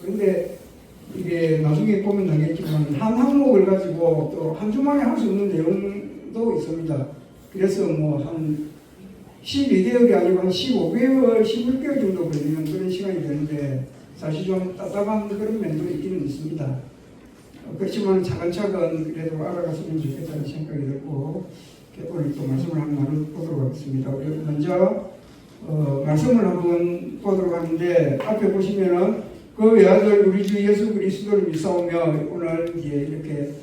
근데 이게 나중에 보면 알겠지만 한 항목을 가지고 또 한 주만에 할 수 없는 내용도 있습니다. 그래서 뭐 한 12개월이 아니고 한 15개월, 16개월 정도 걸리는 그런 시간이 되는데 사실 좀 답답한 그런 면도 있기는 있습니다. 그렇지만 차근차근 그래도 알아갔으면 좋겠다는 생각이 들고 오늘 또 말씀을 한번 나눠보도록 하겠습니다. 먼저 말씀을 한번 보도록 하는데 앞에 보시면은 그 외아들 우리 주 예수 그리스도를 믿사오며 오늘 이제 이렇게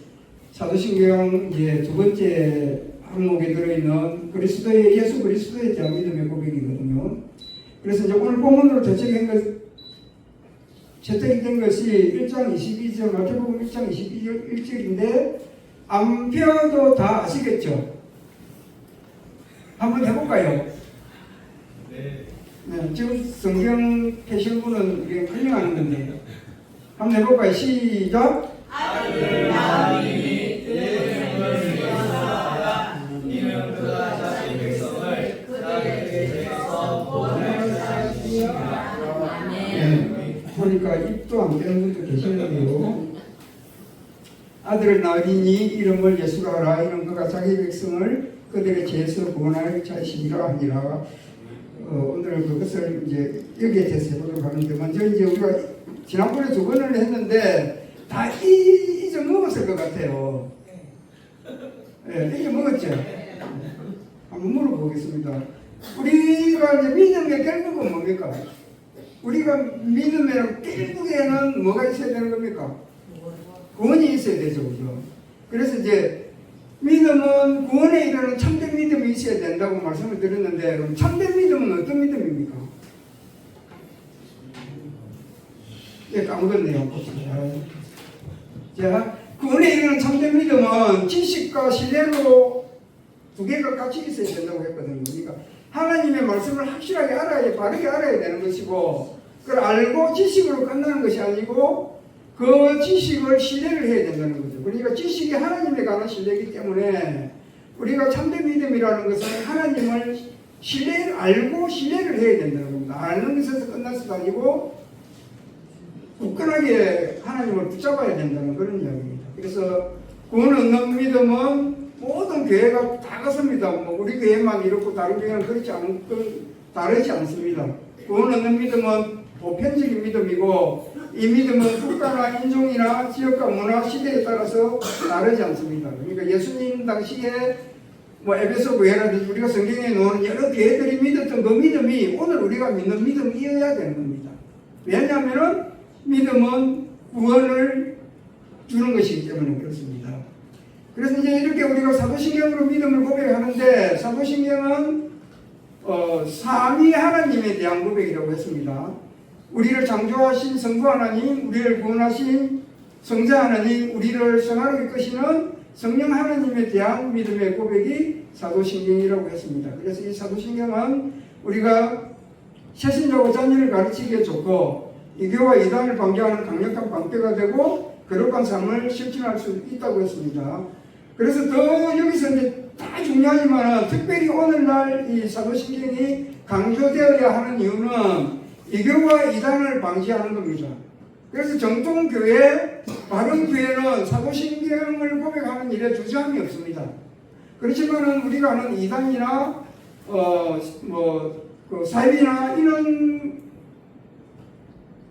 사도신경 이제 두 번째 항목에 들어있는 예수 그리스도에 대한 믿음의 고백이거든요. 그래서 이제 오늘 본문으로 채택이 된 것이 1장 22절, 마태복음 1장 22절 1절인데 안 펴도 다 아시겠죠? 한번 해볼까요? 네, 지금 성경 펴신 분은 이게 클릭하는 건데 한번 해볼까요? 시작! 아들 하나님이 그들을 위하사 이는 그가 자신 백성을 그들에게서 보내셨습니다. 보니까 입도 안 되는 분도 계시는데요. 아들을 낳으니 이름을 예수라 하라. 이는 그가 자기 백성을 그들의 죄에서 구원할 자신이라 하니라. 오늘 그것을 이제 여기에 대해서 해보도록 하는데 먼저 이제 우리가 지난번에 두 번을 했는데 다 잊어먹었을 것 같아요. 네, 잊어먹었죠? 한번 물어보겠습니다. 우리가 이제 믿음의 결국은 뭡니까? 우리가 믿음에는 결국에는 뭐가 있어야 되는 겁니까? 구원이 있어야 되죠, 그죠? 그래서 이제 믿음은 구원에 이르는 참된 믿음이 있어야 된다고 말씀을 드렸는데 그럼 참된 믿음은 어떤 믿음입니까? 예, 까먹었네요. 자, 구원에 이르는 참된 믿음은 지식과 신뢰로 두 개가 같이 있어야 된다고 했거든요. 그러니까 하나님의 말씀을 확실하게 알아야, 바르게 알아야 되는 것이고 그걸 알고 지식으로 끝나는 것이 아니고 그 지식을 신뢰를 해야 된다는 거죠. 그러니까 지식이 하나님에 관한 신뢰이기 때문에 우리가 참된 믿음이라는 것은 하나님을 알고 신뢰를 해야 된다는 겁니다. 아는 것에서 끝날 수도 아니고 굳건하게 하나님을 붙잡아야 된다는 그런 이야기입니다. 그래서 구원 얻는 믿음은 모든 교회가 다 같습니다. 뭐 우리 교회만 이렇고 다른 교회는 다르지 않습니다. 구원 얻는 믿음은 보편적인 믿음이고 이 믿음은 국가나 인종이나 지역과 문화, 시대에 따라서 다르지 않습니다. 그러니까 예수님 당시에 뭐 에베소 교회라든지 우리가 성경에 놓은 여러 교회들이 믿었던 그 믿음이 오늘 우리가 믿는 믿음이어야 되는 겁니다. 왜냐하면 믿음은 구원을 주는 것이기 때문에 그렇습니다. 그래서 이제 이렇게 우리가 사도신경으로 믿음을 고백하는데 사도신경은 삼위 하나님에 대한 고백이라고 했습니다. 우리를 창조하신 성부 하나님, 우리를 구원하신 성자 하나님, 우리를 성하게 이끄시는 성령 하나님에 대한 믿음의 고백이 사도신경이라고 했습니다. 그래서 이 사도신경은 우리가 새신자고 자녀를 가르치기에 좋고 이교와 이단을 방지하는 강력한 방패가 되고 거룩한 삶을 실천할 수 있다고 했습니다. 그래서 더 여기서 이제 다 중요하지만 특별히 오늘날 이 사도신경이 강조되어야 하는 이유는 이교와 이단을 방지하는 겁니다. 그래서 정통교회, 바른교회는 사도신경을 고백하는 일에 주저함이 없습니다. 그렇지만 우리가 아는 이단이나 사입이나 이런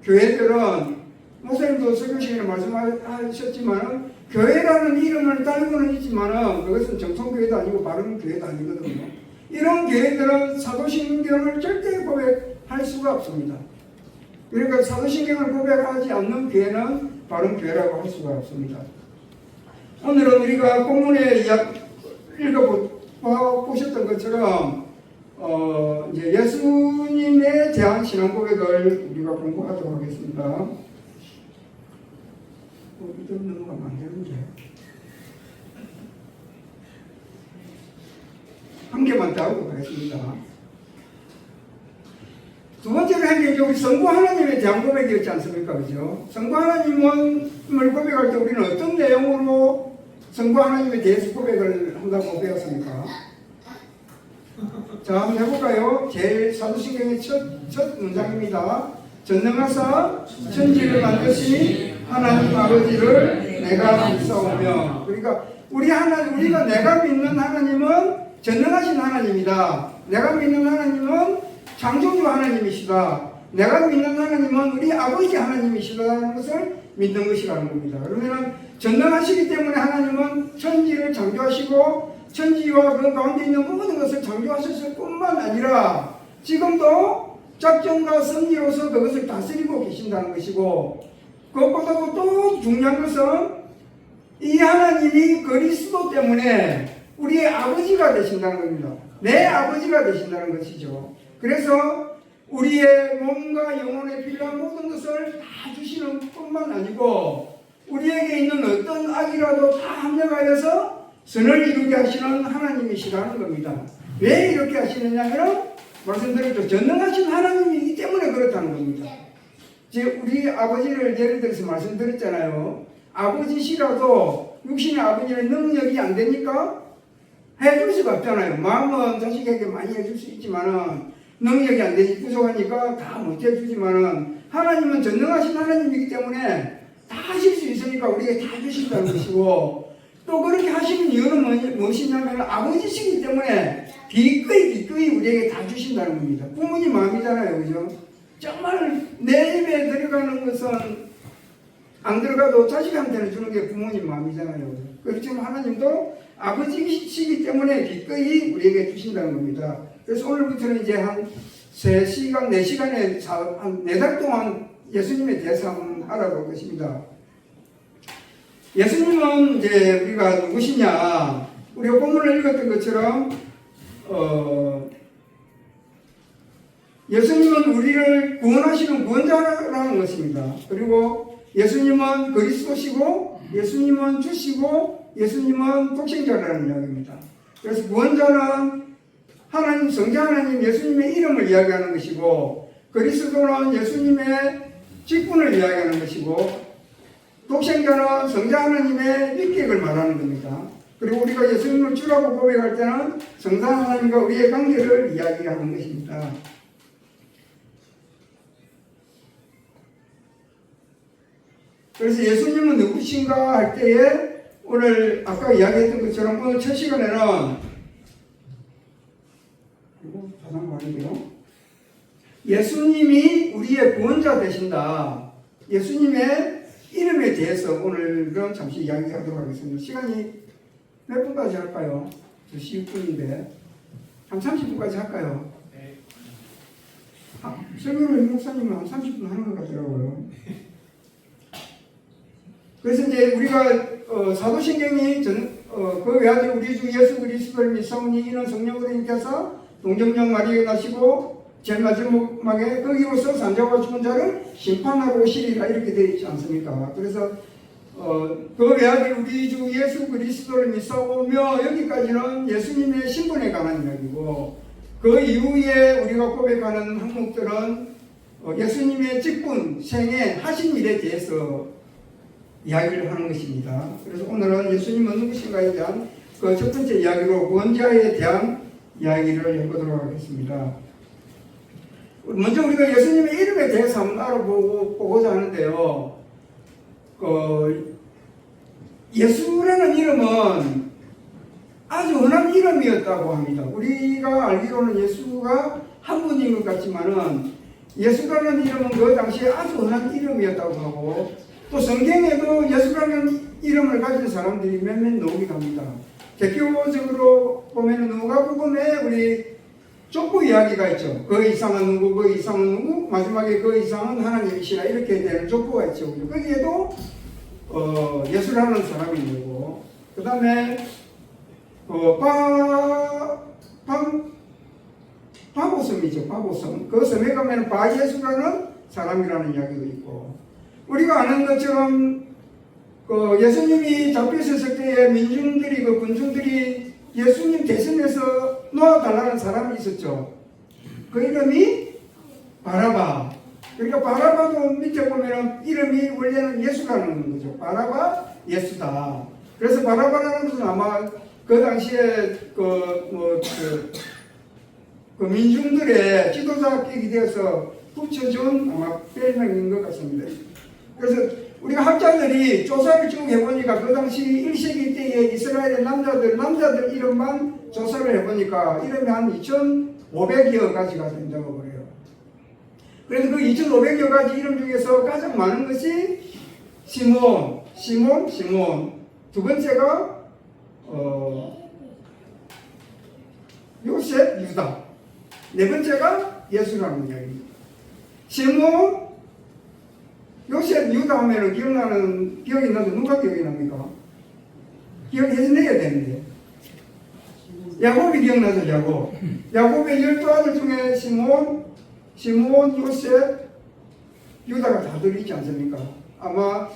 교회들은 목사님도 설교 시간에 말씀하셨지만 교회라는 이름을 달고는 있지만 그것은 정통교회도 아니고 바른교회도 아니거든요. 이런 교회들은 사도신경을 절대 고백할 수가 없습니다. 그러니까 사도신경을 고백하지 않는 교회는 바른교회라고 할 수가 없습니다. 오늘은 우리가 본문에 읽어보셨던 것처럼 이제 예수님에 대한 신앙 고백을 우리가 공부하도록 하겠습니다. 이점 넘어가면 안 되는데 한 개만 더 하고 가겠습니다. 두 번째로 한 게 우리 성부 하나님에 대한 고백이었지 않습니까? 그죠? 성부 하나님을 고백할 때 우리는 어떤 내용으로 성부 하나님에 대해서 고백을 한다고 배웠습니까? 자, 한번 해볼까요? 제일 사도신경의 첫 문장입니다. 전능하사 천지를 만드신 하나님 아버지를 내가 믿사오며. 그러니까 우리가 내가 믿는 하나님은 전능하신 하나님이다. 내가 믿는 하나님은 창조주 하나님이시다. 내가 믿는 하나님은 우리 아버지 하나님이시다는 것을 믿는 것이라는 겁니다. 그러면 전능하시기 때문에 하나님은 천지를 창조하시고 천지와 그 가운데 있는 모든 것을 창조하셨을 뿐만 아니라 지금도 작정과 섭리로서 그것을 다스리고 계신다는 것이고, 그것보다도 또 중요한 것은 이 하나님이 그리스도 때문에 우리의 아버지가 되신다는 겁니다. 내 아버지가 되신다는 것이죠. 그래서 우리의 몸과 영혼에 필요한 모든 것을 다 주시는 뿐만 아니고 우리에게 있는 어떤 악이라도 다 합력하여서 선을 이루게 하시는 하나님이시라는 겁니다. 왜 이렇게 하시느냐면 말씀드렸죠. 전능하신 하나님이기 때문에 그렇다는 겁니다. 즉 우리 아버지를 예를 들어서 말씀드렸잖아요. 아버지시라도 육신의 아버지의 능력이 안 되니까 해줄 수가 없잖아요. 마음은 자식에게 많이 해줄 수 있지만은 능력이 안 되지 부족하니까 다 못 해주지만은 하나님은 전능하신 하나님이기 때문에 다 하실 수 있으니까 우리에게 다 주신다는 것이고, 또 그렇게 하시는 이유는 무엇이냐면 아버지시기 때문에 기꺼이 우리에게 다 주신다는 겁니다. 부모님 마음이잖아요. 그죠? 정말 내 입에 들어가는 것은 안 들어가도 자식한테는 주는 게 부모님 마음이잖아요. 그렇지만 하나님도 아버지시기 때문에 기꺼이 우리에게 주신다는 겁니다. 그래서 오늘부터는 이제 한 3시간, 4시간에 한 4달 동안 예수님에 대해서 한번 알아볼 것입니다. 예수님은 이제 우리가 누구시냐? 우리가 본문을 읽었던 것처럼 예수님은 우리를 구원하시는 구원자라는 것입니다. 그리고 예수님은 그리스도시고 예수님은 주시고 예수님은 독생자라는 이야기입니다. 그래서 구원자는 하나님, 성자 하나님 예수님의 이름을 이야기하는 것이고, 그리스도는 예수님의 직분을 이야기하는 것이고, 독생자는 성자 하나님의 인격을 말하는 겁니다. 그리고 우리가 예수님을 주라고 고백할 때는 성자 하나님과 우리의 관계를 이야기하는 것입니다. 그래서 예수님은 누구신가 할 때에 오늘 아까 이야기했던 것처럼 오늘 첫 시간에는 예수님이 우리의 구원자 되신다. 예수님의 이름에 대해서 오늘은 잠시 이야기하도록 하겠습니다. 시간이 몇 분까지 할까요? 저 10분인데 한 30분까지 할까요? 네. 설교를 목사님은 한 30분 하는 것 같더라고요. 그래서 이제 우리가 사도신경이 그 외아들 우리 주 예수 그리스도를 믿사오니 이는 성령으로 인께서 동정녀 마리아에 나시고 제일 마지막에 거기로서 산자와 죽은 자를 심판하러 오시리라 이렇게 되어 있지 않습니까? 그래서 그 외아들 우리 주 예수 그리스도를 믿사오며 여기까지는 예수님의 신분에 관한 이야기고, 그 이후에 우리가 고백하는 항목들은 예수님의 직분, 생애, 하신 일에 대해서 이야기를 하는 것입니다. 그래서 오늘은 예수님은 누구신가에 대한 그 첫 번째 이야기로 구원자에 대한 이야기를 해보도록 하겠습니다. 먼저 우리가 예수님의 이름에 대해서 한번 알아보고자 하는데요. 예수라는 이름은 아주 흔한 이름이었다고 합니다. 우리가 알기로는 예수가 한 분인 것 같지만은 예수라는 이름은 그 당시에 아주 흔한 이름이었다고 하고, 또 성경에도 예수라는 이름을 가진 사람들이 몇몇 나오기도 합니다. 대표적으로 보면 누가복음에 우리 족보 이야기가 있죠. 그 이상은 누구, 그 이상은 누구, 마지막에 그 이상은 하나님이시라 이렇게 되는 족보가 있죠. 거기에도 예수라는 사람이 있고, 그 다음에 바보섬이죠. 바보섬. 그 섬에 가면 바예수라는 사람이라는 이야기도 있고, 우리가 아는 것처럼 예수님이 잡혀 있었을 때에 민중들이, 군중들이 예수님 대신해서 놓아달라는 사람이 있었죠. 그 이름이 바라바. 그러니까 바라바도 밑에 보면 이름이 원래는 예수라는 거죠. 바라바 예수다. 그래서 바라바라는 것은 아마 그 당시에 그 민중들의 지도자격이 되어서 붙여준 아마 별명인 것 같습니다. 그래서 우리가 학자들이 조사를 쭉 해보니까 그 당시 1세기 때에 이스라엘의 남자들 이름만 조사를 해보니까 이름이 한 2,500여 가지가 된다고 그래요. 그래서 그 2,500여 가지 이름 중에서 가장 많은 것이 시몬. 두 번째가 요셉, 유다. 네 번째가 예수라는 이야기입니다. 시몬, 요셉, 유다 하면은 기억이 나도 누가 기억이 납니까? 기억해내야 되는데. 야곱이 기억나죠, 야곱. 야곱의 12아들 중에 시몬, 요셉, 유다가 다들 있지 않습니까? 아마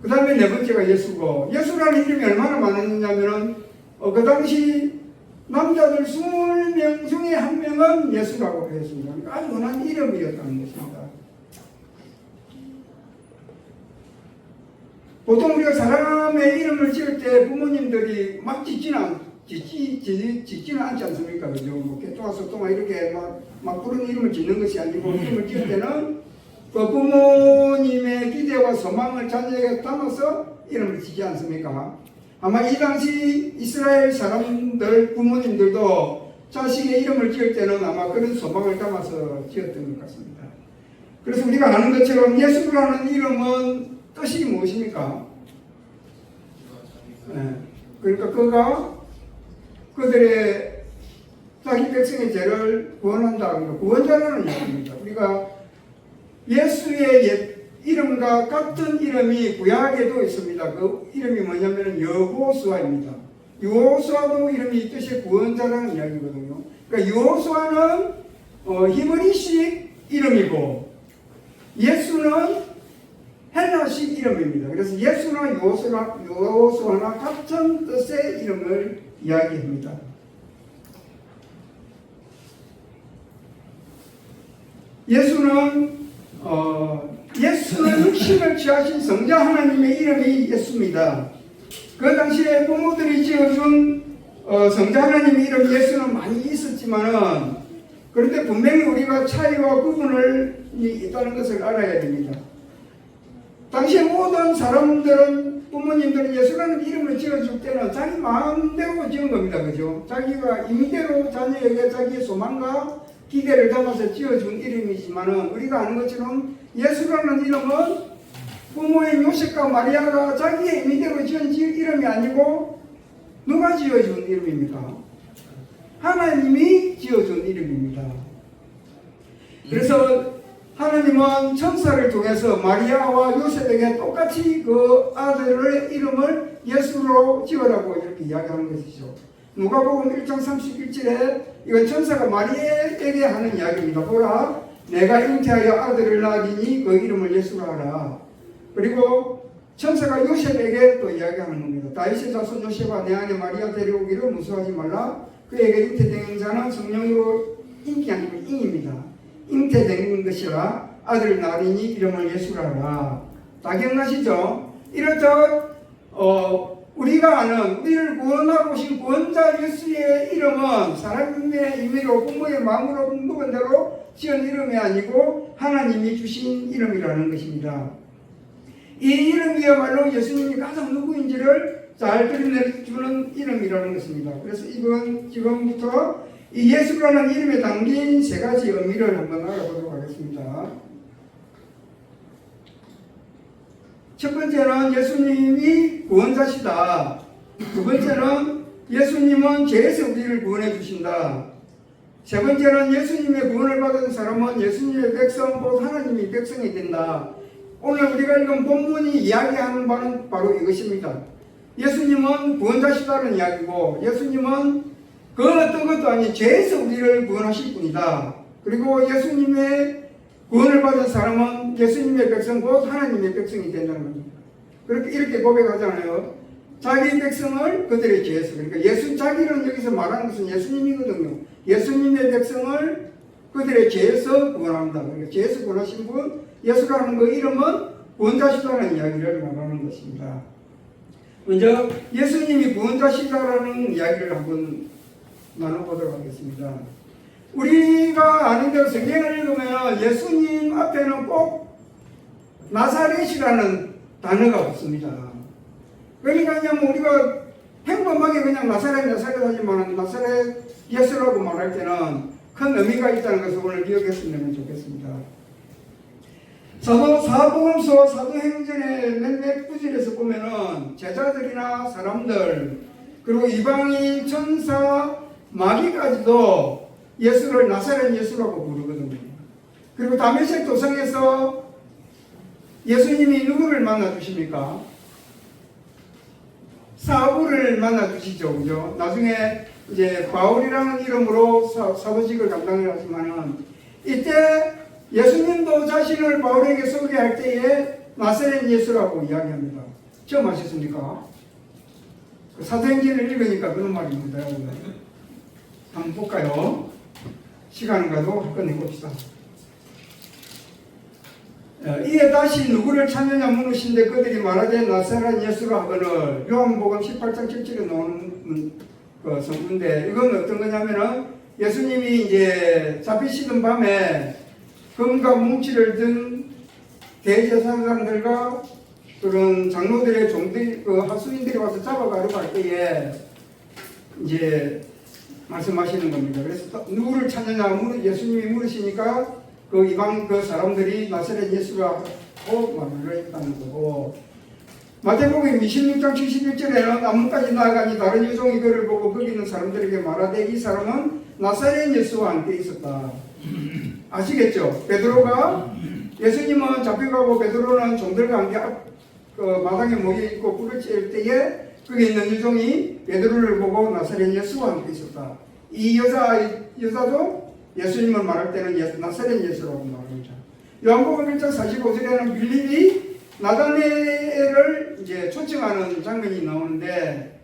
그 다음에 네 번째가 예수고, 예수라는 이름이 얼마나 많았느냐면은 그 당시 남자들 20명 중에 한 명은 예수라고 했습니다. 그러니까 아주 흔한 이름이었다는 것입니다. 보통 우리가 사람의 이름을 지을 때 부모님들이 막 짓지는 않지 않습니까? 그죠? 뭐 개토와 소토마 이렇게 막 부른 이름을 짓는 것이 아니고 이름을 지을 때는 그 부모님의 기대와 소망을 자녀에게 담아서 이름을 짓지 않습니까? 아마 이 당시 이스라엘 사람들 부모님들도 자식의 이름을 지을 때는 아마 그런 소망을 담아서 지었던 것 같습니다. 그래서 우리가 아는 것처럼 예수라는 이름은 뜻이 무엇입니까? 네. 그러니까 그가 그들의 자기 백성의 죄를 구원한다. 그러니까 구원자라는 얘기입니다. 우리가 예수의 이름과 같은 이름이 구약에도 있습니다. 그 이름이 뭐냐면 여호수아입니다. 여호수아도 이름이 뜻이 구원자라는 이야기거든요. 그러니까 여호수아는 히브리식 이름이고 예수는 헬라식 이름입니다. 그래서 예수나 여호수아나 같은 뜻의 이름을 이야기합니다. 예수는 육신을 취하신 성자 하나님의 이름이 예수입니다. 그 당시에 부모들이 지어준 성자 하나님의 이름 예수는 많이 있었지만은 그런데 분명히 우리가 차이와 구분을 있다는 것을 알아야 됩니다. 당시에 모든 사람들은 부모님들은 예수라는 이름을 지어줄 때는 자기 마음대로 지은 겁니다. 그죠? 자기가 임대로 자녀에게 자기의 소망과 기대를 담아서 지어준 이름이지만은 우리가 아는 것처럼 예수라는 이름은 부모인 요셉과 마리아가 자기의 임의대로 지은 이름이 아니고 누가 지어준 이름입니까? 하나님이 지어준 이름입니다. 그래서 하나님은 천사를 통해서 마리아와 요셉에게 똑같이 그 아들의 이름을 예수로 지으라고 이렇게 이야기하는 것이죠. 누가복음 1장 31절에 이건 천사가 마리아에게 하는 이야기입니다. 보라, 내가 잉태하여 아들을 낳으니 그 이름을 예수라 하라. 그리고 천사가 요셉에게 또 이야기하는 겁니다. 다윗의 자손 요셉아, 내 안에 마리아 데려오기를 무서워하지 말라. 그에게 잉태된 자는 성령으로 인기 아니고 잉입니다. 잉태된 것이라 아들을 낳으니 이름을 예수라 하라. 다 기억나시죠? 이렇듯 우리가 아는 우리를 구원하고 오신 구원자 예수의 이름은 사람의 임의로 부모의 마음으로 묵은 대로 지은 이름이 아니고 하나님이 주신 이름이라는 것입니다. 이 이름이야말로 예수님이 가장 누구인지를 잘 드러내주는 이름이라는 것입니다. 그래서 이건 지금부터 이 예수라는 이름에 담긴 세 가지 의미를 한번 알아보도록 하겠습니다. 첫 번째는 예수님이 구원자시다. 두 번째는 예수님은 죄에서 우리를 구원해 주신다. 세 번째는 예수님의 구원을 받은 사람은 예수님의 백성, 곧 하나님의 백성이 된다. 오늘 우리가 읽은 본문이 이야기하는 바는 바로 이것입니다. 예수님은 구원자시다는 이야기고 예수님은 그 어떤 것도 아닌 죄에서 우리를 구원하실 분이다. 그리고 예수님의 구원을 받은 사람은 예수님의 백성, 곧 하나님의 백성이 된다는 겁니다. 그렇게 이렇게 고백하잖아요. 자기 백성을 그들의 죄에서, 그러니까 자기는 여기서 말하는 것은 예수님이거든요. 예수님의 백성을 그들의 죄에서 구원한다. 그러니까 죄에서 구원하신 분, 예수라는 그 이름은 구원자시다는 이야기를 말하는 것입니다. 먼저 예수님이 구원자시다라는 이야기를 한번 나눠보도록 하겠습니다. 우리가 아는 대로 성경을 읽으면 예수님 앞에는 꼭 나사렛이라는 단어가 없습니다. 그러니까 그냥 우리가 평범하게 그냥 나사렛 하지만 나사렛 예수라고 말할 때는 큰 의미가 있다는 것을 오늘 기억했으면 좋겠습니다. 사복음서 사도행전의 몇몇 구절에서 보면은 제자들이나 사람들 그리고 이방인 천사 마귀까지도 예수를 나사렛 예수라고 부르거든요. 그리고 다메섹 도성에서 예수님이 누구를 만나 주십니까? 사울을 만나 주시죠. 그죠? 나중에 이제 바울이라는 이름으로 사도직을 감당을 하지만은 이때 예수님도 자신을 바울에게 소개할 때에 나사렛 예수라고 이야기합니다. 처음 하셨습니까? 사도행전을 읽으니까 그런 말입니다. 한번 볼까요? 시간은 가도 꺼내봅시다. 이에 다시 누구를 찾느냐 물으신데 그들이 말하되 나사렛 예수라 하거늘. 요한복음 18장 7절에 나오는 그 성구인데 이건 어떤 거냐면은 예수님이 이제 잡히시던 밤에 금과 뭉치를 든 대제사장들과 그런 장로들의 종들, 그 하수인들이 와서 잡아가려고 할 때에 이제 말씀하시는 겁니다. 그래서 누구를 찾느냐 예수님이 물으시니까 그 이방 그 사람들이 나사렛 예수라고 말을 했다는 거고, 마태복음 26장 71절에는 나무까지 나아가니 다른 유종이 그를 보고 거기 있는 사람들에게 말하되 이 사람은 나사렛 예수와 함께 있었다. 아시겠죠? 베드로가 예수님은 잡혀가고 베드로는 종들과 함께 그 마당에 모여있고 불을 쬐을 때에 거기 있는 유종이 베드로를 보고 나사렛 예수와 함께 있었다. 이 여자도 예수님을 말할 때는 나사렛 예수라고 말합니다. 요한복음 1장 45절에는 빌립이 나다나엘을 이제 초청하는 장면이 나오는데,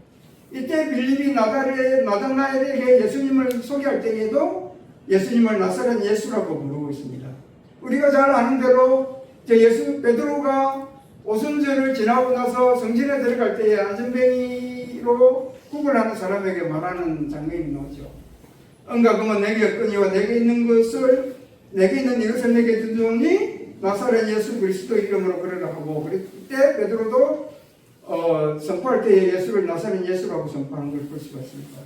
이때 빌립이 나다나엘에게 예수님을 소개할 때에도 예수님을 나사렛 예수라고 부르고 있습니다. 우리가 잘 아는 대로 베드로가 오순절을 지나고 나서 성전에 들어갈 때에 안전뱅이로 구걸하는 사람에게 말하는 장면이 나오죠. 응가 그러면 내게 없거니와 내게 있는 이것을 내게 주노니 나사렛 예수 그리스도 이름으로 그러라 하고, 그때 베드로도 선포할 때에 예수를 나사렛 예수라고 선포하는 걸 볼 수가 있습니다.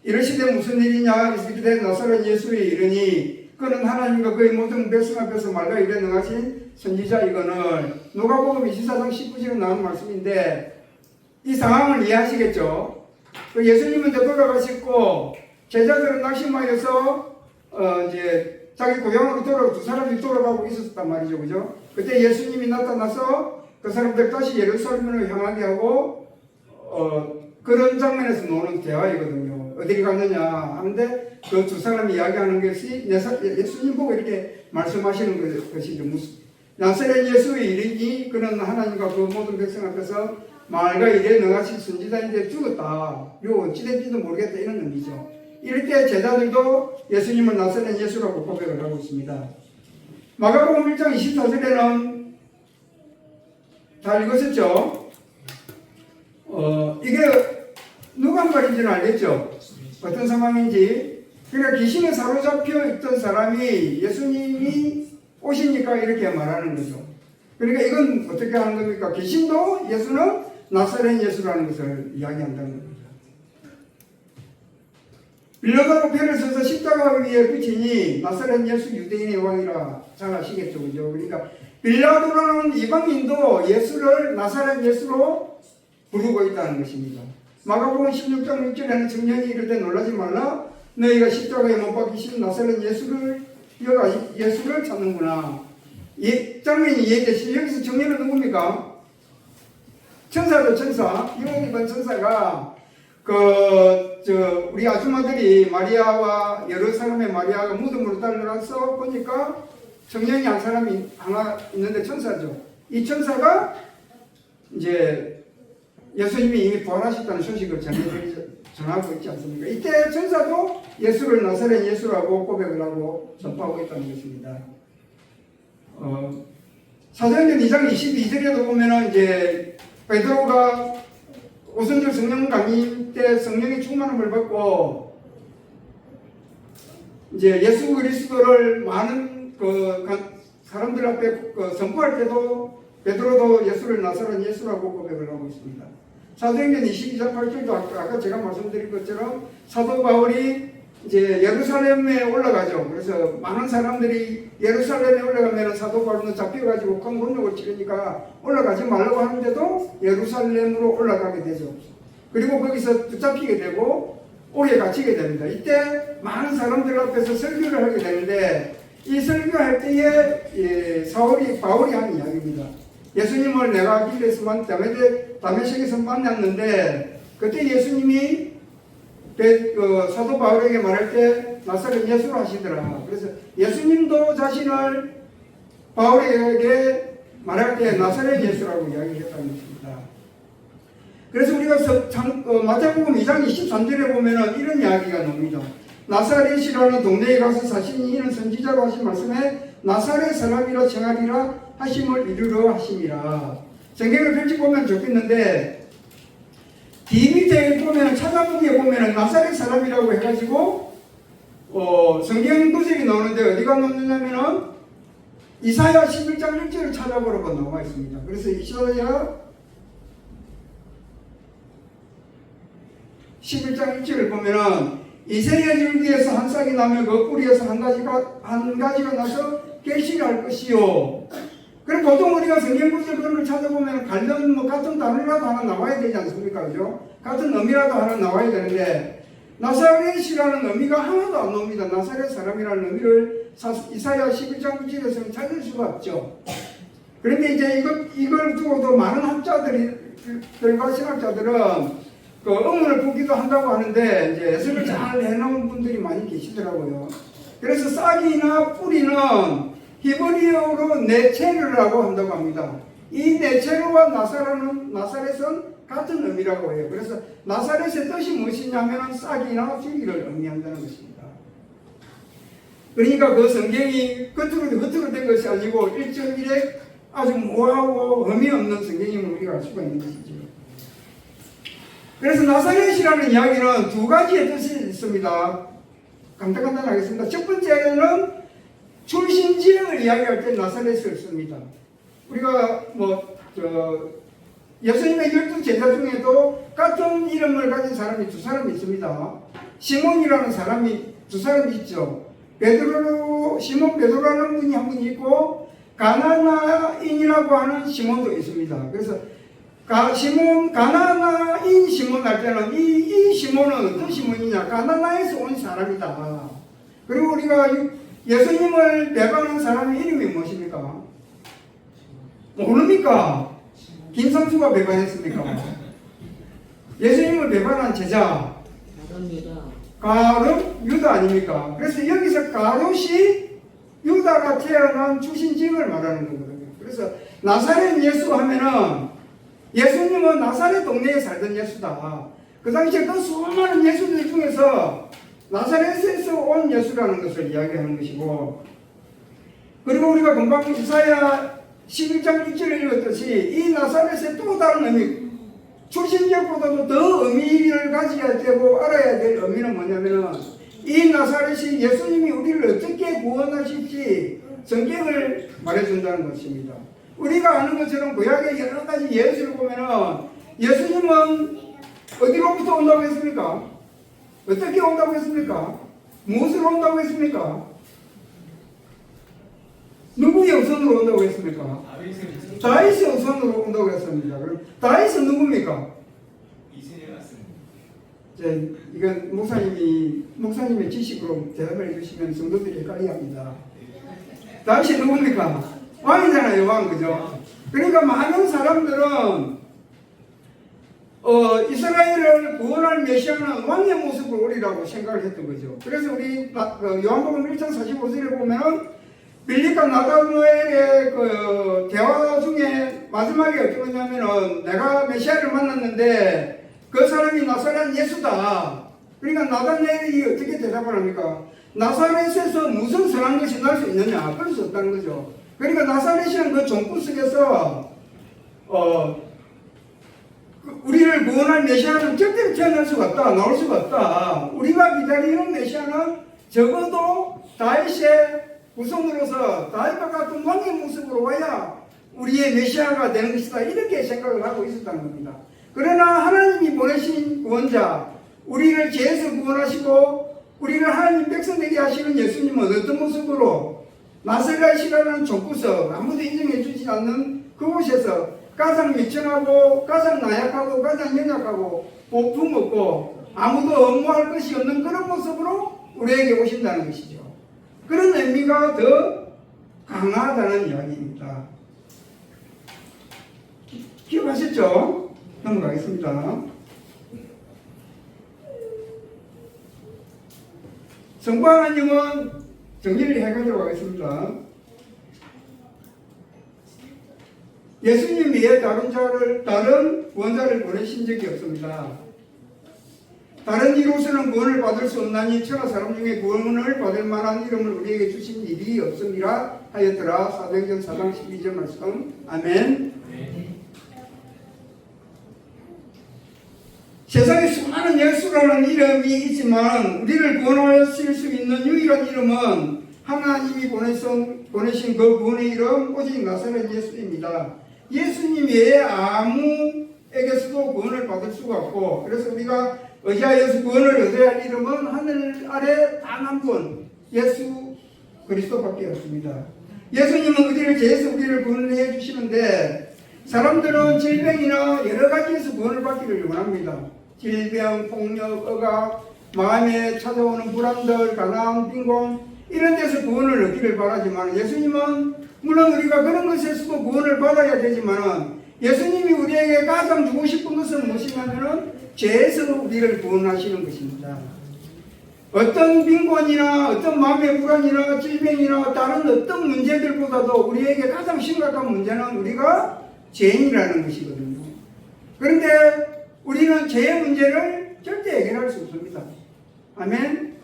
이러시되 무슨 일이냐 이르되 나사렛 예수에 이르니 그는 하나님과 그의 모든 백성 앞에서 말과 일에 능하신 선지자이거늘. 누가복음 24장 19절에 나오는 말씀인데 이 상황을 이해하시겠죠? 예수님은 돌아가셨고 제자들은 낙심하여서 이제 자기 고향으로 두 사람이 돌아가고 있었단 말이죠. 그죠? 그때 예수님이 나타나서 그 사람들 다시 예루살렘으로 향하게 하고 그런 장면에서 나오는 대화이거든요. 어디를 갔느냐 하는데 그 두 사람이 이야기하는 것이 예수님 보고 이렇게 말씀하시는 것이죠. 나사렛 예수의 이르니 그는 하나님과 그 모든 백성 앞에서 말과 일에 능하신 선지자인데 죽었다. 요 어찌된지도 모르겠다 이런 의미죠. 이럴 때 제자들도 예수님을 나사렛 예수라고 고백을 하고 있습니다. 마가복음 1장 24절에는 다 읽으셨죠? 이게 누가 한 말인지는 알겠죠? 어떤 상황인지. 그러니까 귀신에 사로잡혀 있던 사람이 예수님이 오시니까 이렇게 말하는 거죠. 그러니까 이건 어떻게 하는 겁니까? 귀신도 예수는 나사렛 예수라는 것을 이야기한다는 겁니다. 빌라도로 배를 서서 십자가 위에 붙이니 나사렛 예수 유대인의 왕이라 잘 아시겠죠? 그죠? 그러니까 빌라도라는 이방인도 예수를 나사렛 예수로 부르고 있다는 것입니다. 마가복음 16장 6절에는 청년이 이르되 놀라지 말라 너희가 십자가에 못 박히신 나사렛 예수를 찾는구나. 이 장면이 이해되시죠? 여기서 청년은 누굽니까? 천사죠, 천사. 이번 천사가 우리 아줌마들이 마리아와 예루살렘의 마리아가 무덤으로 달려가서 보니까 청년이 한 사람이 하나 있는데 천사죠. 이 천사가 이제 예수님이 이미 부활하셨다는 소식을 전하고 있지 않습니까? 이때 천사도 예수를 나사렛 예수라고 고백을 하고 선포하고 있다는 것입니다. 사도행전 2장 22절에도 보면은 이제 베드로가 오순절 성령 강림 때 성령의 충만함을 받고 이제 예수 그리스도를 많은 사람들 앞에 선포할 때도 베드로도 예수를 나사렛 예수라고 고백을 하고 있습니다. 사도행전 22장 8절도 아까 제가 말씀드린 것처럼 사도 바울이 이제 예루살렘에 올라가죠. 그래서 많은 사람들이 예루살렘에 올라가면 사도 바울은 잡혀가지고 큰 곤욕을 치르니까 올라가지 말라고 하는데도 예루살렘으로 올라가게 되죠. 그리고 거기서 붙잡히게 되고 오래 갇히게 됩니다. 이때 많은 사람들 앞에서 설교를 하게 되는데 이 설교할 때에 바울이 한 이야기입니다. 예수님을 내가 길에서만 다메섹에서 만났는데 그때 예수님이 사도 바울에게 말할 때 나사렛 예수로 하시더라. 그래서 예수님도 자신을 바울에게 말할 때 나사렛 예수라고 이야기했다는 것입니다. 그래서 우리가 마태복음 2장 23절에 보면은 이런 이야기가 나옵니다. 나사렛이라는 동네에 가서 사시니 이는 선지자로 하신 말씀에 나사렛 사람이라 정하리라 하심을 이루려 하심이라. 성경을 펼쳐보면 좋겠는데 뒤 밑에 보면 찾아보기에 보면 나사렛 사람이라고 해가지고 성경 구절이 나오는데 어디가 나오느냐면은 이사야 11장 1절을 찾아보라고 나와 있습니다. 그래서 이사야 11장 1절을 보면은 이새의 줄기에서 한 싹이 나면 그 뿌리에서 한 가지가 나서 결실할 것이요. 그럼 보통 우리가 성경 구절 그걸 찾아보면 관련 같은 단어라도 하나 나와야 되지 않습니까? 그죠? 같은 의미라도 하나 나와야 되는데 나사렛이라는 의미가 하나도 안 나옵니다. 나사렛 사람이라는 의미를 이사야 11장 1절에서는 찾을 수가 없죠. 그런데 이제 이걸 두고도 많은 학자들과 신학자들은 의문을 품기도 한다고 하는데 이제 해석을 잘 해놓은 분들이 많이 계시더라고요. 그래서 싹이나 뿌리는 히브리어로 네체르라고 한다고 합니다. 이 네체르와 나사렛은 같은 의미라고 해요. 그래서 나사렛의 뜻이 무엇이냐면 싹이나 줄기를 의미한다는 것입니다. 그러니까 그 성경이 겉으로 된 것이 아니고 1.1에 아주 모호하고 의미 없는 성경임을 우리가 알 수가 있는 것이죠. 그래서 나사렛이라는 이야기는 두 가지의 뜻이 있습니다. 간단하겠습니다. 첫 번째는 출신지를 이야기할 때 나사렛을 씁니다. 우리가 예수님의 12제자 중에도 같은 이름을 가진 사람이 두 사람이 있습니다. 시몬이라는 사람이 두 사람이 있죠. 시몬 베드로라는 분이 한 분이 있고 가나나인이라고 하는 시몬도 있습니다. 그래서 가나나인 시몬 할 때는 이 시몬은 어떤 시몬이냐? 가나나에서 온 사람이다. 그리고 우리가 예수님을 배반한 사람의 이름이 무엇입니까? 모릅니까? 김성수가 배반했습니까? 예수님을 배반한 제자 가룟 유다 아닙니까? 그래서 여기서 가룟이 유다가 태어난 출신지을 말하는 거거든요. 그래서 나사렛 예수 하면은 예수님은 나사렛 동네에 살던 예수다. 그 당시에 그 수많은 예수들 중에서 나사렛에서 온 예수라는 것을 이야기하는 것이고, 그리고 우리가 금방 이사야 11장 1절에 읽었듯이 이 나사렛의 또 다른 의미, 출신지역보다도 더 의미를 가져야 되고 알아야 될 의미는 뭐냐면은 이 나사렛이 예수님이 우리를 어떻게 구원하실지 성경을 말해준다는 것입니다. 우리가 아는 것처럼 구약의 여러 가지 예수를 보면은 예수님은 어디로부터 온다고 했습니까? 어떻게 온다고 했습니까? 무엇으로 온다고 했습니까? 누구의 우선으로 온다고 했습니까? 다윗의 우선으로 온다고 했습니다. 그럼 다윗은 누굽니까? 이세야 같습니다. 이건 목사님의 지식으로 대답을 해주시면 성도들이 헷갈려합니다. 다윗이 누굽니까? 왕이잖아요, 왕, 그죠? 그러니까 많은 사람들은 이스라엘을 구원할 메시아는 왕의 모습을 오리라고 생각을 했던 거죠. 그래서 우리 요한복음 1장 45절에 보면 빌립과 나다노엘의 그 대화 중에 마지막에 어떤 거냐면은 내가 메시아를 만났는데 그 사람이 나사렛 예수다. 그러니까 나다노엘이 어떻게 대답을 합니까? 나사렛에서 무슨 선한 것이 날 수 있느냐? 그럴 수 없다는 거죠. 그러니까 나사렛이라는 그 종구 속에서 우리를 구원할 메시아는 절대로 태어날 수가 없다. 나올 수가 없다. 우리가 기다리는 메시아는 적어도 다윗의 후손으로서 다윗과 같은 왕의 모습으로 와야 우리의 메시아가 되는 것이다, 이렇게 생각을 하고 있었다는 겁니다. 그러나 하나님이 보내신 구원자, 우리를 죄에서 구원하시고 우리를 하나님 백성 되게 하시는 예수님은 어떤 모습으로 나사렛이라는 족구석, 아무도 인정해 주지 않는 그곳에서 가장 미천하고 가장 나약하고 가장 연약하고 보품 없고 아무도 업무할 것이 없는 그런 모습으로 우리에게 오신다는 것이죠. 그런 의미가 더 강하다는 이야기입니다. 기억하셨죠? 넘어가겠습니다. 성부 하나님은 정리를 해가도록 하겠습니다. 예수님 외에 다른 구원자를 보내신 적이 없습니다. 다른 이로서는 구원을 받을 수 없나니 천하 사람 중에 구원을 받을 만한 이름을 우리에게 주신 일이 없음이라 하였더라. 사도행전 4장 12절 말씀. 아멘. 세상에 수많은 예수라는 이름이 있지만 우리를 구원하실 수 있는 유일한 이름은 하나님이 보내신 그 구원의 이름 오직 나사렛 예수입니다. 예수님 외에 아무에게서도 구원을 받을 수가 없고, 그래서 우리가 의지하여서 구원을 얻어야 할 이름은 하늘 아래 단 한 분, 예수 그리스도밖에 없습니다. 예수님은 우리를 죄에서 우리를 구원해 주시는데 사람들은 질병이나 여러 가지에서 구원을 받기를 원합니다. 질병, 폭력, 억압, 마음에 찾아오는 불안들, 가난, 빈곤 이런 데서 구원을 얻기를 바라지만 예수님은 물론 우리가 그런 것에서도 구원을 받아야 되지만 예수님이 우리에게 가장 주고 싶은 것은 무엇이냐면 죄에서 우리를 구원하시는 것입니다. 어떤 빈곤이나 어떤 마음의 불안이나 질병이나 다른 어떤 문제들보다도 우리에게 가장 심각한 문제는 우리가 죄인이라는 것이거든요. 그런데 우리는 죄의 문제를 절대 해결할 수 없습니다. 아멘?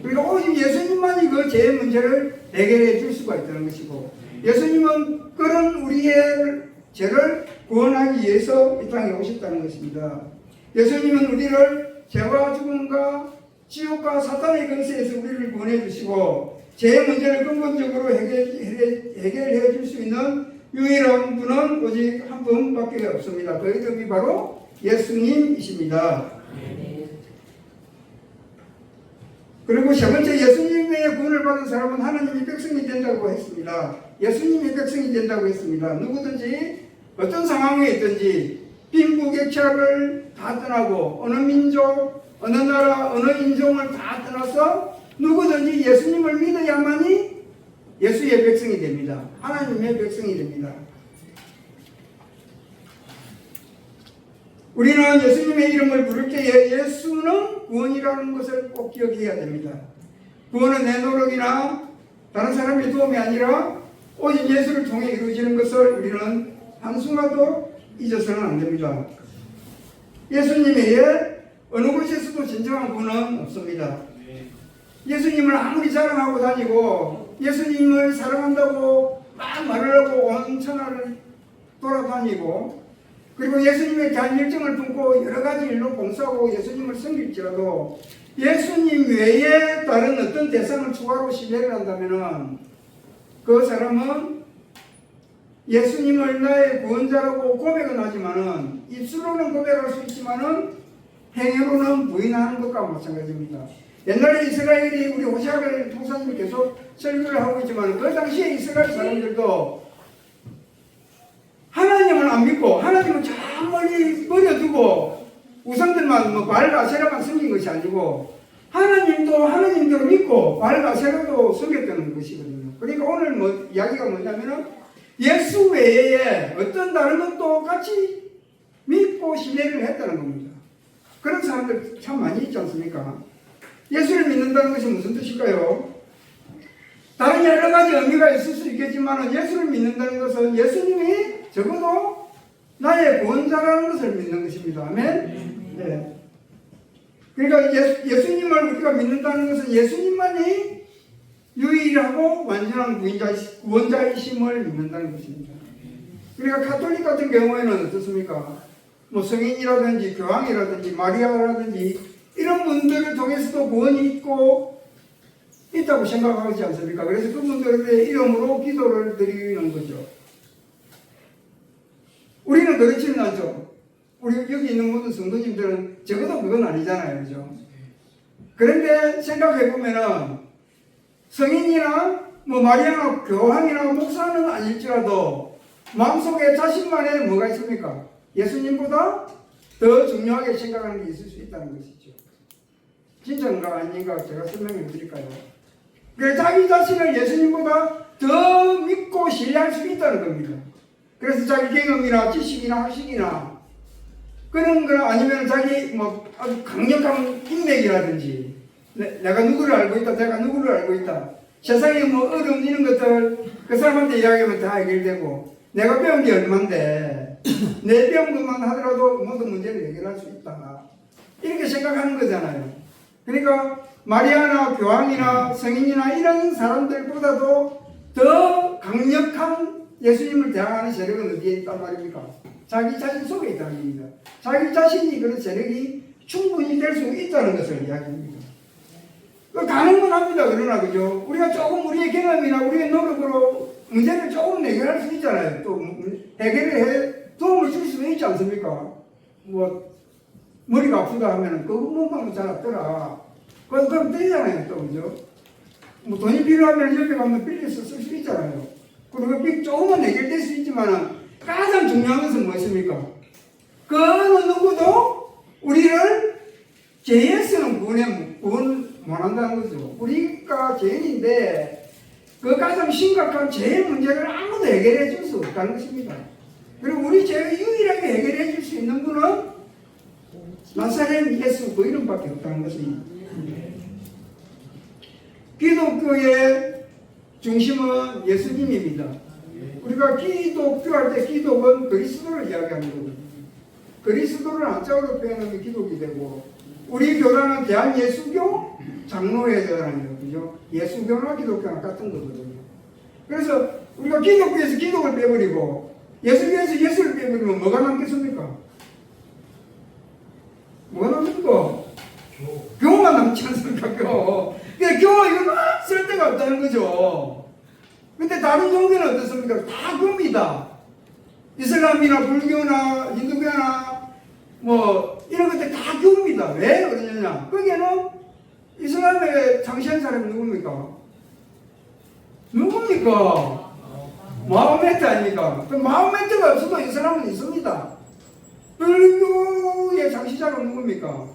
그러니까 오직 예수님만이 그 죄의 문제를 해결해 줄 수가 있다는 것이고, 예수님은 그런 우리의 죄를 구원하기 위해서 이 땅에 오셨다는 것입니다. 예수님은 우리를 죄와 죽음과 지옥과 사탄의 권세에서 우리를 구원해 주시고 죄의 문제를 근본적으로 해결해 줄 수 있는 유일한 분은 오직 한 분밖에 없습니다. 그 이름이 바로 예수님이십니다. 그리고 세 번째, 예수님의 구원을 받은 사람은 하나님의 백성이 된다고 했습니다. 예수님의 백성이 된다고 했습니다. 누구든지 어떤 상황에 있든지 빈부격차를 다 떠나고 어느 민족, 어느 나라, 어느 인종을 다 떠나서 누구든지 예수님을 믿어야만이 예수의 백성이 됩니다. 하나님의 백성이 됩니다. 우리는 예수님의 이름을 부를 때에 예수는 구원이라는 것을 꼭 기억해야 됩니다. 구원은 내 노력이나 다른 사람의 도움이 아니라 오직 예수를 통해 이루어지는 것을 우리는 한순간도 잊어서는 안 됩니다. 예수님 외에 어느 곳에서도 진정한 구원은 없습니다. 예수님을 아무리 자랑하고 다니고 예수님을 사랑한다고 막 말을 하고 온 천하를 돌아다니고 그리고 예수님의 대한 열정을 품고 여러 가지 일로 봉사하고 예수님을 섬길지라도 예수님 외에 다른 어떤 대상을 추가로 신뢰를 한다면 그 사람은 예수님을 나의 구원자라고 고백은 하지만은 입술로는 고백할 수 있지만은 행위로는 부인하는 것과 마찬가지입니다. 옛날에 이스라엘이 우리 호시아를 목사님이 계속 설교를 하고 있지만 그 당시에 이스라엘 사람들도 하나님을 안 믿고 하나님을 저 멀리 버려두고 우상들만 뭐 바알과 아세라만 섬긴 것이 아니고 하나님도 하나님대로 믿고 바알과 아세라도 섬겼다는 것이거든요. 그러니까 오늘 뭐 이야기가 뭐냐면은 예수 외에 어떤 다른 것도 같이 믿고 신뢰를 했다는 겁니다. 그런 사람들 참 많이 있지 않습니까? 예수를 믿는다는 것이 무슨 뜻일까요? 다른 여러 가지 의미가 있을 수 있겠지만 예수를 믿는다는 것은 예수님이 적어도 나의 구원자라는 것을 믿는 것입니다. 아멘? 네. 그러니까 예수님을 우리가 믿는다는 것은 예수님만이 유일하고 완전한 구원자이심을 믿는다는 것입니다. 그러니까 가톨릭 같은 경우에는 어떻습니까? 뭐 성인이라든지 교황이라든지 마리아라든지 이런 분들을 통해서도 구원이 있고 있다고 생각하지 않습니까? 그래서 그분들의 이름으로 기도를 드리는 거죠. 우리는 그렇지는 않죠. 우리 여기 있는 모든 성도님들은 적어도 그건 아니잖아요. 그죠? 그런데 생각해 보면은 성인이나 뭐 마리아나 교황이나 목사는 아닐지라도 마음속에 자신만의 뭐가 있습니까? 예수님보다 더 중요하게 생각하는 게 있을 수 있다는 것이죠. 진짜인가 아닌가 제가 설명해 드릴까요? 그래서 자기 자신을 예수님보다 더 믿고 신뢰할 수 있다는 겁니다. 그래서 자기 경험이나 지식이나 학식이나 그런 거 아니면 자기 뭐 아주 강력한 인맥이라든지 내가 누구를 알고 있다, 내가 누구를 알고 있다. 세상에 뭐 어려운 이런 것들 그 사람한테 이야기하면 다 해결되고 내가 배운 게 얼만데 내 배운 것만 하더라도 모든 문제를 해결할 수 있다. 이렇게 생각하는 거잖아요. 그러니까 마리아나 교황이나 성인이나 이런 사람들보다도 더 강력한 예수님을 대항하는 세력은 어디에 있단 말입니까? 자기 자신 속에 있다는 겁니다. 자기 자신이 그런 세력이 충분히 될 수 있다는 것을 이야기합니다. 가능은 합니다. 그러나 그죠? 우리가 조금 우리의 경험이나 우리의 노력으로 문제를 조금 해결할 수 있잖아요. 또 해결을 해 도움을 줄 수 있지 않습니까? 뭐 머리가 아프다 하면은 그 문방구 잘 없더라. 그럼 되잖아요. 또 그죠? 뭐 돈이 필요하면 옆에 가면 빌려서 쓸 수 있잖아요. 그리고 조금은 해결될 수 있지만은 가장 중요한 것은 무엇입니까? 그 어느 누구도 우리를 죄에서는 구원 못한다는 거죠. 우리가 죄인인데 그 가장 심각한 죄의 문제를 아무도 해결해 줄 수 없다는 것입니다. 그리고 우리 죄를 유일하게 해결해 줄 수 있는 분은 나사렛 예수 그 이름밖에 없다는 것입니다. 기독교의 중심은 예수님입니다. 우리가 기독교할 때 기독은 그리스도를 이야기하는 거거든요. 그리스도를 한자어로 표현하면 기독이 되고 우리 교단은 대한예수교 장로회잖아요. 그죠? 예수교나 기독교나 같은 거거든요. 그래서 우리가 기독교에서 기독을 빼버리고 예수교에서 예수를 빼버리면 뭐가 남겠습니까? 뭐가 남습니까? 교만 남지 않습니까? 교. 그러니까 교 이건 쓸 데가 없다는 거죠. 근데 다른 종교는 어떻습니까? 다 교입니다. 이슬람이나 불교나 힌두교나 뭐 이런 것들 다 교입니다. 왜 그러느냐? 거기에는 이슬람에 창시한 사람이 누굽니까? 누굽니까? 마호메트 아닙니까? 그 마호메트가 없어도 이슬람은 있습니다. 불교의 창시자가 누굽니까?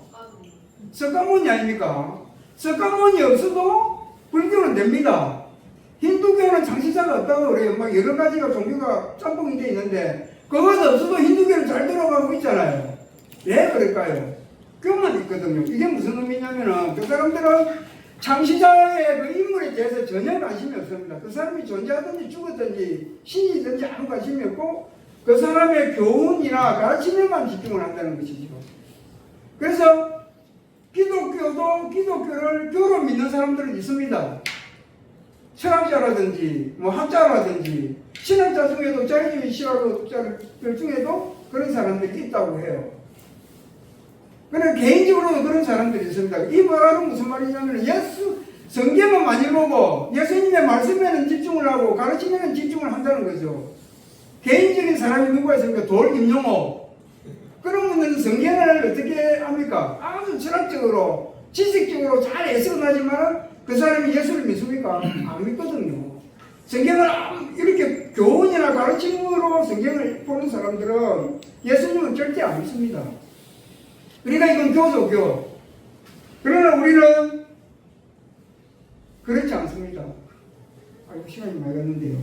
석가모니 아닙니까? 석가모니 없어도 불교는 됩니다. 힌두교는 창시자가 없다고 그래요. 막 여러 가지가 종교가 짬뽕이 돼 있는데 그것 없어도 힌두교는 잘 돌아가고 있잖아요. 왜 그럴까요? 교만 있거든요. 이게 무슨 의미냐면은 그 사람들은 창시자의 그 인물에 대해서 전혀 관심이 없습니다. 그 사람이 존재하든지 죽었든지 신이든지 아무 관심이 없고 그 사람의 교훈이나 가르침에만 집중을 한다는 것이죠. 그래서 기독교도 기독교를 교로 믿는 사람들은 있습니다. 철학자라든지 뭐 학자라든지 신학자 중에도 자유주의 신학자들 중에도 그런 사람들이 있다고 해요. 그런데 개인적으로도 그런 사람들이 있습니다. 이 말은 무슨 말이냐면 성경은 많이 보고 예수님의 말씀에는 집중을 하고 가르침에는 집중을 한다는 거죠. 개인적인 사람이 누가 있습니까? 돌 김용호. 그런 분들은 성경을 어떻게 합니까? 아주 철학적으로 지식적으로 잘 해석하지만 그 사람이 예수를 믿습니까? 안 믿거든요. 성경을 이렇게 교훈이나 가르침으로 성경을 보는 사람들은 예수님은 절대 안 믿습니다. 그러니까 이건 교죠, 교. 그러나 우리는 그렇지 않습니다. 아이고, 시간이 많이 갔는데요.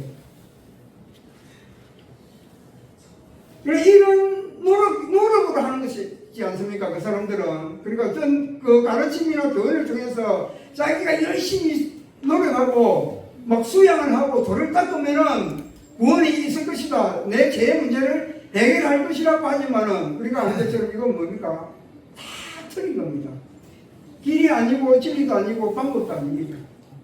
이런 노력으로 하는 것이지 않습니까? 그 사람들은. 그러니까 어떤 그 가르침이나 교훈을 통해서 자기가 열심히 노력하고 막 수양을 하고 돌을 닦으면은 구원이 있을 것이다. 내 죄의 문제를 해결할 것이라고 하지만은 우리가 아는 것처럼 이건 뭡니까? 다 틀린 겁니다. 길이 아니고 진리도 아니고 방법도 아닙니다.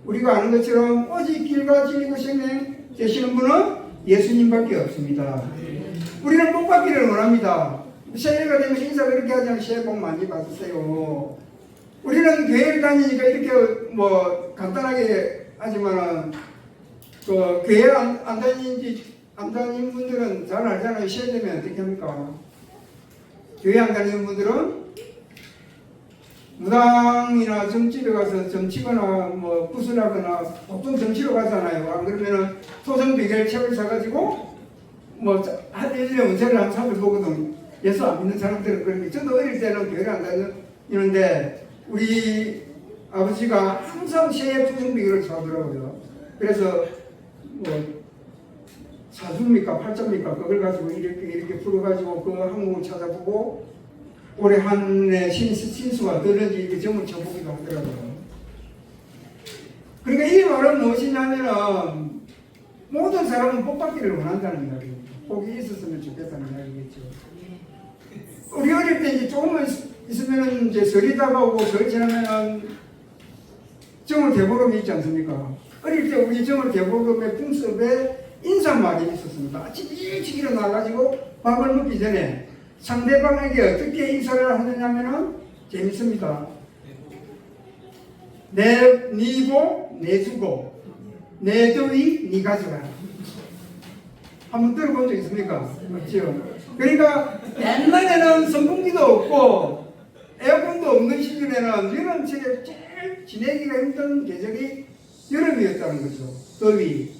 우리가 아는 것처럼 오직 길과 진리고 생명 되시는 분은 예수님밖에 없습니다. 우리는 복 받기를 원합니다. 새해가 되면 인사 그렇게 하지 않으면 새해 복 많이 받으세요. 우리는 교회를 다니니까 이렇게 뭐 간단하게 하지만은 그 교회 안 다니는 분들은 잘 알잖아요. 시험 되면 어떻게 합니까? 교회 안 다니는 분들은 무당이나 점집에 가서 점치거나 뭐 구슬하거나 보통 점치러 가잖아요. 안 그러면은 토성 비결 책을 사가지고 뭐 한 1년에 원체를 한 3을 보거든. 예수 안 믿는 사람들은 그러니까 저도 어릴 때는 교회를 안 다니는데 우리 아버지가 항상 새해 토성 비결을 사더라고요. 그래서 뭐 사주입니까 팔자입니까 그걸 가지고 이렇게 풀어가지고 그 항목을 찾아보고 올해 한 해 신수가 어떨는지 이렇게 점을 쳐보기도 하더라고요. 그러니까 이 말은 무엇이냐면은 모든 사람은 복 받기를 원한다는 이야기입니다. 복이 있었으면 좋겠다는 이야기겠죠. 우리 어릴 때 이제 조금만 있으면 이제 설이 다가오고 설 지나면은 정월 대보름이 있지 않습니까? 어릴 때 우리 정월 대보름의 풍습에 인사말이 있었습니다. 아침 일찍 일어나가지고 밥을 먹기 전에 상대방에게 어떻게 인사를 하느냐면은 재밌습니다. 니고 내주고 내 더위 니 가져라. 한번 들어본 적 있습니까? 맞죠? 그러니까 옛날에는 선풍기도 없고 에어컨도 없는 시절에는 여름철에 제일 지내기가 힘든 계절이 여름이었다는 거죠. 더위.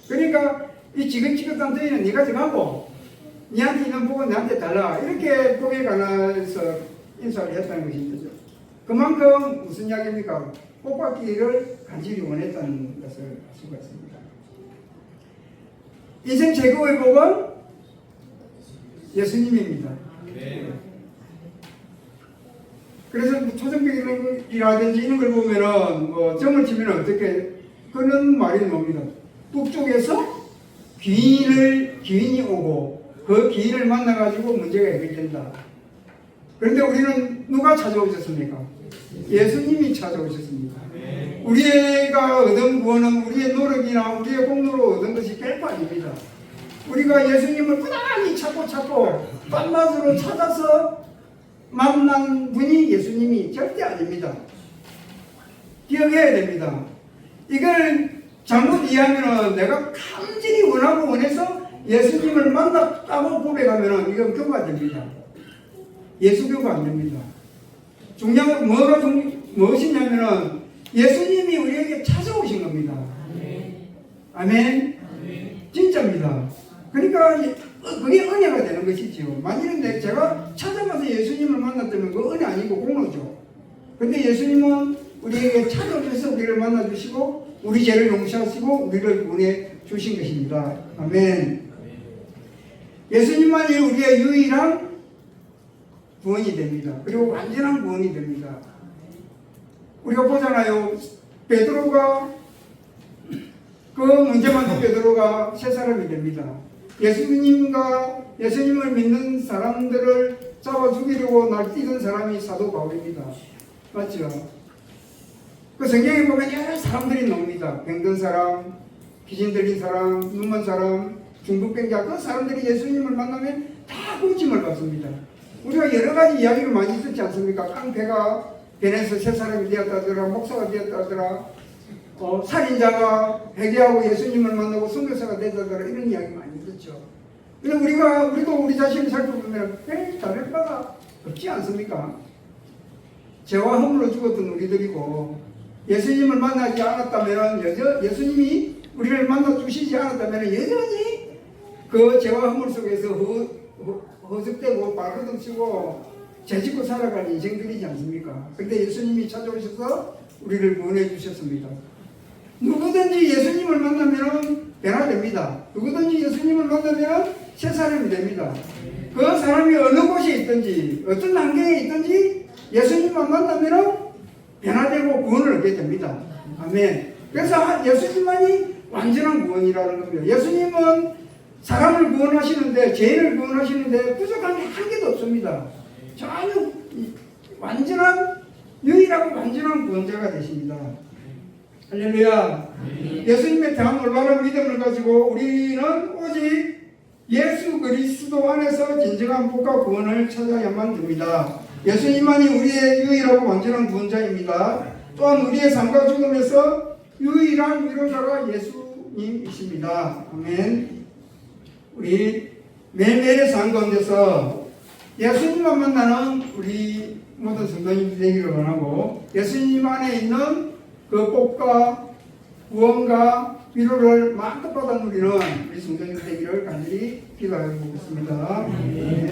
그러니까 이 지긋지긋한 더위는 네가 정하고 니한테 있는 복은 나한테 달라. 이렇게 복에 관해서 인사를 했다는 것이죠. 그만큼 무슨 이야기입니까? 복 받기를 간절히 원했다는 것을 알 수가 있습니다. 인생 최고의 복은 예수님입니다. 네. 그래서 초정백이라든지 이런 걸 보면은 뭐 점을 치면 어떻게 그런 말이 나옵니다. 북쪽에서 귀인이 오고 그 귀인을 만나가지고 문제가 해결된다. 그런데 우리는 누가 찾아오셨습니까? 예수님이 찾아오셨습니다. 우리가 얻은 구원은 우리의 노력이나 우리의 공로로 얻은 것이 결코 아닙니다. 우리가 예수님을 꾸준히 찾고 밤낮으로 찾아서 만난 분이 예수님이 절대 아닙니다. 기억해야 됩니다. 이걸 잘못 이해하면 내가 간절히 원하고 원해서 예수님을 만났다고 고백하면 이건 교가 됩니다. 예수교가 안 됩니다. 중요한 건 무엇이냐면 예수님이 우리에게 찾아오신 겁니다. 아멘. 진짜입니다. 그러니까 그게 은혜가 되는 것이지요. 만일인데 제가 찾아가서 예수님을 만났다면 그 은혜 아니고 공로죠. 근데 예수님은 우리에게 찾아오셔서 우리를 만나주시고 우리 죄를 용서하시고 우리를 구원해 주신 것입니다. 아멘. 예수님만이 우리의 유일한 구원이 됩니다. 그리고 완전한 구원이 됩니다. 우리가 보잖아요. 베드로가 그 문제만도 베드로가 새 사람이 됩니다. 예수님을 믿는 사람들을 잡아 죽이려고 날뛰던 사람이 사도 바울입니다. 맞죠? 그 성경에 보면 여러 사람들이 나옵니다. 병든 사람, 귀신 들린 사람, 눈먼 사람, 중독병자 그 사람들이 예수님을 만나면 다 고침을 받습니다. 우리가 여러 가지 이야기를 많이 듣지 않습니까? 깡패가 변해서 새 사람이 되었다더라, 목사가 되었다더라, 살인자가 회개하고 예수님을 만나고 선교사가 되었다더라 이런 이야기 많이 듣죠. 그런데 우리도 우리 자신을 살펴보면 별 다를 바가 없지 않습니까? 죄와 허물로 죽었던 우리들이고 예수님을 만나지 않았다면 예수님이 우리를 만나 주시지 않았다면 여전히 그 죄와 허물 속에서 허석되고 발버둥 치고 죄짓고 살아갈 인생들이지 않습니까? 그런데 예수님이 찾아오셔서 우리를 구원해 주셨습니다. 누구든지 예수님을 만나면 변화됩니다. 누구든지 예수님을 만나면 새 사람이 됩니다. 그 사람이 어느 곳에 있든지 어떤 환경에 있든지 예수님만 만나면 변화되고 구원을 얻게 됩니다. 아멘. 그래서 예수님만이 완전한 구원이라는 겁니다. 예수님은 사람을 구원하시는데 죄인을 구원하시는데 부족한 게 한 개도 없습니다. 전혀 유일하고 완전한 구원자가 되십니다. 할렐루야. 예수님에 대한 올바른 믿음을 가지고 우리는 오직 예수 그리스도 안에서 진정한 복과 구원을 찾아야만 됩니다. 예수님만이 우리의 유일하고 완전한 구원자입니다. 또한 우리의 삶과 죽음에서 유일한 위로자가 예수님이십니다. 아멘. 우리 매일매일의 삶 가운데서 예수님만 만나는 우리 모든 성도님들이 되기를 원하고, 예수님 안에 있는 그 복과 구원과 위로를 마음껏 받은 우리 성도님들 되기를 간절히 기도하고 있습니다.